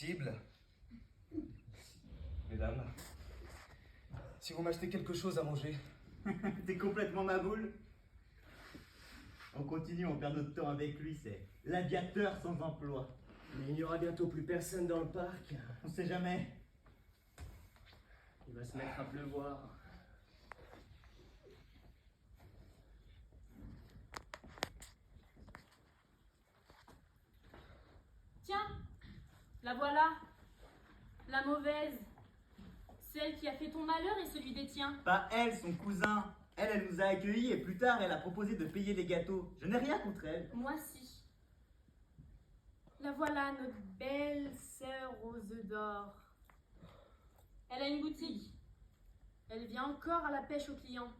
possible. Mesdames, si vous m'achetez quelque chose à manger. T'es complètement ma boule. On continue, on perd notre temps avec lui, c'est l'aviateur sans emploi. Mais il n'y aura bientôt plus personne dans le parc. On sait jamais. Il va se mettre à pleuvoir. Tiens, la voilà, la mauvaise, celle qui a fait ton malheur et celui des tiens. Pas elle, son cousin. Elle nous a accueillis et plus tard, elle a proposé de payer les gâteaux. Je n'ai rien contre elle. Moi si. La voilà, notre belle sœur aux œufs d'or. Elle a une boutique. Elle vient encore à la pêche aux clients.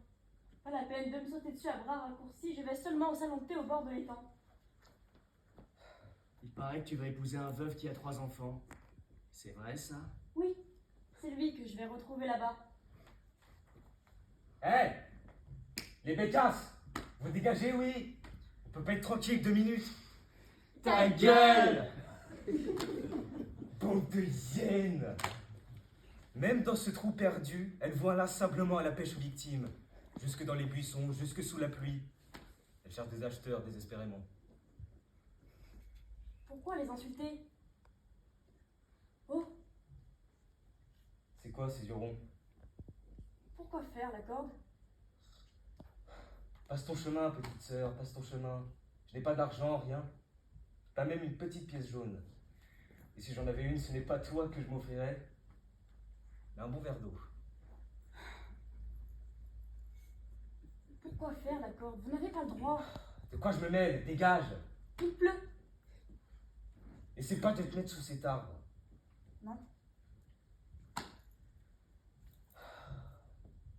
Pas la peine de me sauter dessus à bras raccourcis, je vais seulement au salon de thé au bord de l'étang. Il paraît que tu vas épouser un veuf qui a 3 enfants. C'est vrai ça? Oui, c'est lui que je vais retrouver là-bas. Hé, les bécasses, vous dégagez, oui? On peut pas être tranquille 2 minutes. Ta gueule! Bande de hyènes! Même dans ce trou perdu, elle voit inlassablement à la pêche aux victimes. Jusque dans les buissons, jusque sous la pluie. Elle cherche des acheteurs désespérément. Pourquoi les insulter? Oh, C'est quoi ces yeux ronds? pourquoi faire la corde? Passe ton chemin, petite sœur, passe ton chemin. Je n'ai pas d'argent, rien. Pas même une petite pièce jaune. Et si j'en avais une, ce n'est pas toi que je m'offrirais, mais un bon verre d'eau. Pourquoi faire la corde? Vous n'avez pas le droit. De quoi je me mêle? Dégage! Il pleut. Essaie pas de te mettre sous cet arbre. Non.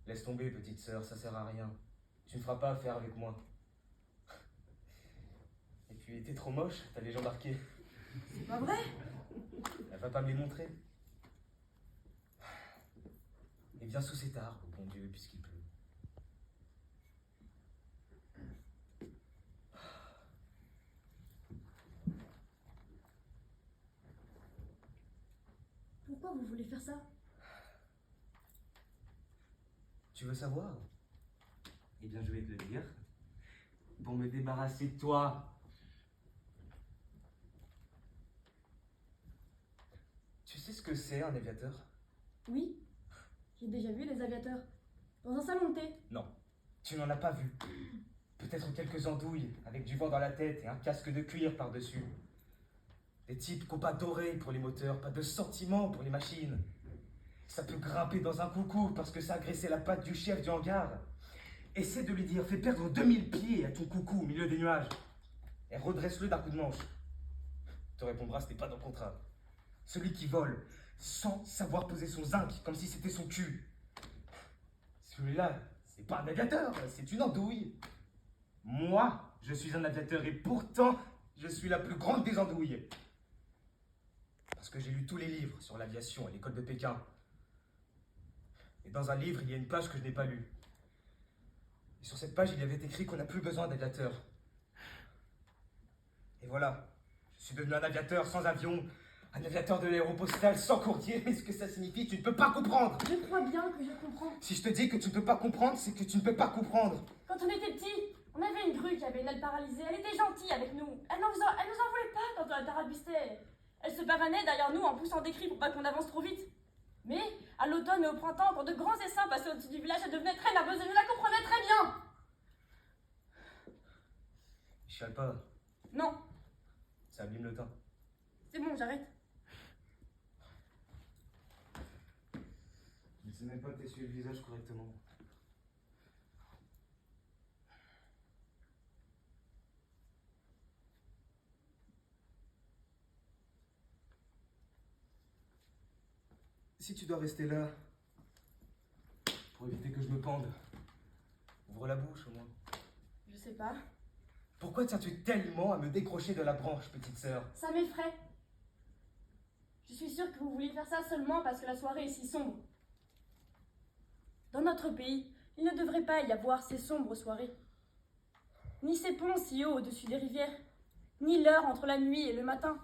Laisse tomber, petite sœur, ça sert à rien. Tu ne feras pas affaire avec moi. Et puis, t'es trop moche, t'as les jambes arquées. C'est pas vrai? Elle va pas me les montrer. Et viens sous cet arbre, bon Dieu, puisqu'il pleut. Pourquoi vous voulez faire ça? Tu veux savoir? Eh bien, je vais te le dire. Pour me débarrasser de toi. Tu sais ce que c'est, un aviateur? Oui, j'ai déjà vu des aviateurs. Dans un salon de thé. Non, tu n'en as pas vu. Peut-être quelques andouilles, avec du vent dans la tête et un casque de cuir par-dessus. Des types qui n'ont pas d'oreilles pour les moteurs, pas de sentiments pour les machines. Ça peut grimper dans un coucou parce que ça a agressé la patte du chef du hangar. Essaie de lui dire, fais perdre 2000 pieds à ton coucou au milieu des nuages. Et redresse-le d'un coup de manche. Tu répondras, ce n'est pas dans le contrat. Celui qui vole, sans savoir poser son zinc, comme si c'était son cul. Celui-là, c'est pas un aviateur, c'est une andouille. Moi, je suis un aviateur et pourtant, je suis la plus grande des andouilles. Parce que j'ai lu tous les livres sur l'aviation à l'école de Pékin. Et dans un livre, il y a une page que je n'ai pas lue. Et sur cette page, il y avait écrit qu'on n'a plus besoin d'aviateurs. Et voilà, je suis devenu un aviateur sans avion, un aviateur de l'aéropostale sans courtier. Mais ce que ça signifie, tu ne peux pas comprendre. Je crois bien que je comprends. Si je te dis que tu ne peux pas comprendre, c'est que tu ne peux pas comprendre. Quand on était petits, on avait une grue qui avait une aile paralysée. Elle était gentille avec nous. Elle nous en voulait pas quand on la tarabustait. Elle se pavanait derrière nous en poussant des cris pour pas qu'on avance trop vite. Mais à l'automne et au printemps, quand de grands essaims passaient au-dessus du village, elle devenait très nerveuse et je la comprenais très bien. Je chiale pas, Non, ça abîme le teint. c'est bon, j'arrête. Je ne sais même pas t'essuyer le visage correctement. Si tu dois rester là, pour éviter que je me pende, ouvre la bouche au moins. Je sais pas. Pourquoi tiens-tu tellement à me décrocher de la branche, petite sœur? Ça m'effraie. Je suis sûre que vous vouliez faire ça seulement parce que la soirée est si sombre. Dans notre pays, il ne devrait pas y avoir ces sombres soirées. Ni ces ponts si hauts au-dessus des rivières, ni l'heure entre la nuit et le matin.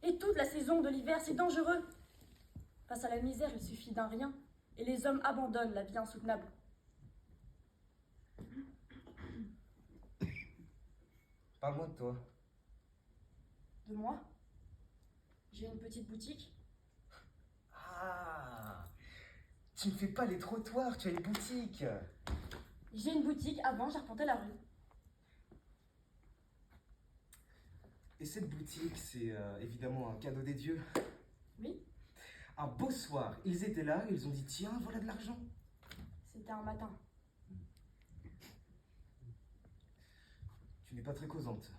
Et toute la saison de l'hiver, c'est dangereux. Face à la misère, il suffit d'un rien, et les hommes abandonnent la vie insoutenable. Parle-moi de toi. De moi, j'ai une petite boutique. Ah, tu ne fais pas les trottoirs, tu as une boutique. J'ai une boutique, avant j'arpentais la rue. Et cette boutique, c'est évidemment un cadeau des dieux. Oui, Un beau soir, ils étaient là, ils ont dit tiens, voilà de l'argent. c'était un matin. Tu n'es pas très causante.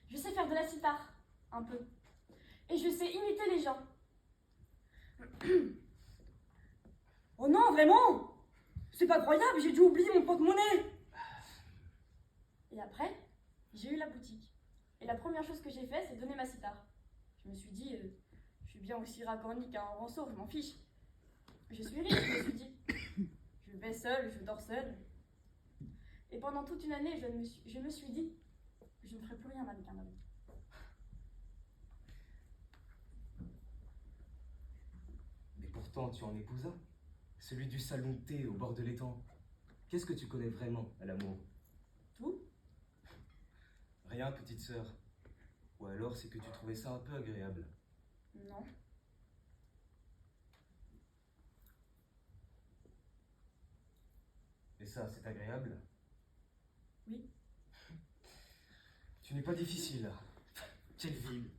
Je sais faire de la sitar, un peu. Et je sais imiter les gens. Oh non, vraiment? C'est pas croyable, j'ai dû oublier mon porte-monnaie. Et après, j'ai eu la boutique. Et la première chose que j'ai fait, c'est donner ma sitar. Je me suis dit, je suis bien aussi racorni qu'un rançon, je m'en fiche. Je suis riche, je me suis dit. Je vais seule, je dors seule. Et pendant toute une année, je me suis dit, je ne ferai plus rien avec un homme. Mais pourtant, tu en épouses un. Celui du salon de thé au bord de l'étang. Qu'est-ce que tu connais vraiment à l'amour? Tout? Rien, petite sœur. Ou alors c'est que tu trouvais ça un peu agréable. Non. Et ça, c'est agréable? Oui. Tu n'es pas difficile. Quelle ville!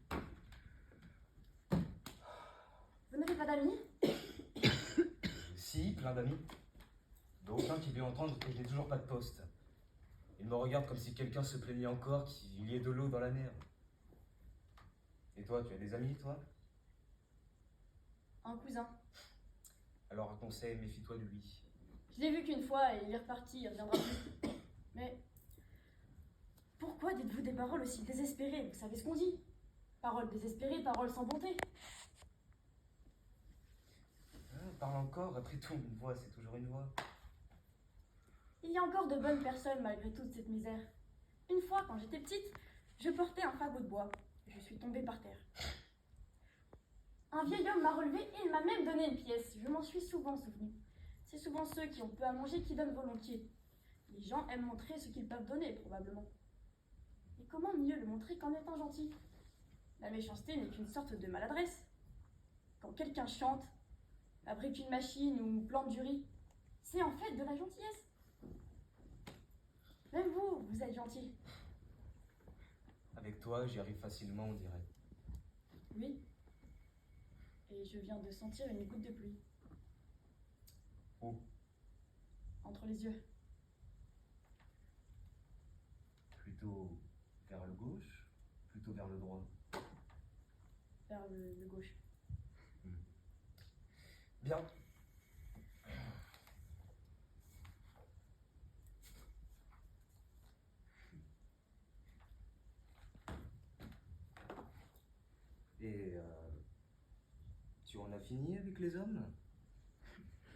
Vous n'avez pas d'amis? Si, plein d'amis. D'aucuns qui lui entendent que je n'ai toujours pas de poste. Ils me regardent comme si quelqu'un se plaignait encore qu'il y ait de l'eau dans la mer. Et toi, tu as des amis, toi? Un cousin. Alors un conseil, méfie-toi de lui. Je l'ai vu qu'une fois et il est reparti, il reviendra plus. Mais pourquoi dites-vous des paroles aussi désespérées? Vous savez ce qu'on dit? Paroles désespérées, paroles sans bonté. Ah, parle encore, après tout, une voix, c'est toujours une voix. Il y a encore de bonnes personnes malgré toute cette misère. Une fois, quand j'étais petite, je portais un fagot de bois. Je suis tombée par terre. Un vieil homme m'a relevée et il m'a même donné une pièce. Je m'en suis souvent souvenue. C'est souvent ceux qui ont peu à manger qui donnent volontiers. Les gens aiment montrer ce qu'ils peuvent donner, probablement. Et comment mieux le montrer qu'en étant gentil? La méchanceté n'est qu'une sorte de maladresse. Quand quelqu'un chante, fabrique une machine ou plante du riz, c'est en fait de la gentillesse. Même vous, vous êtes gentil. Avec toi, j'y arrive facilement, on dirait. Oui. Et je viens de sentir une goutte de pluie. Où? Entre les yeux. Plutôt vers le gauche, plutôt vers le droit. Vers le gauche. Bien. Et tu en as fini avec les hommes?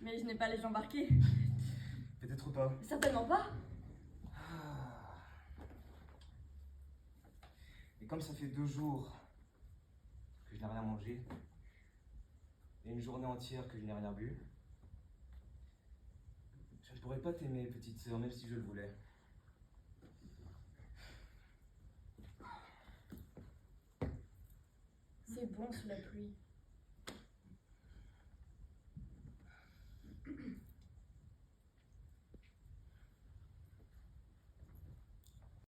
Mais je n'ai pas les jambes embarquées. Peut-être pas. Certainement pas. Ah. Et comme ça fait 2 jours que je n'ai rien mangé, et une journée entière que je n'ai rien bu, je ne pourrais pas t'aimer, petite sœur, même si je le voulais. C'est bon sous la pluie.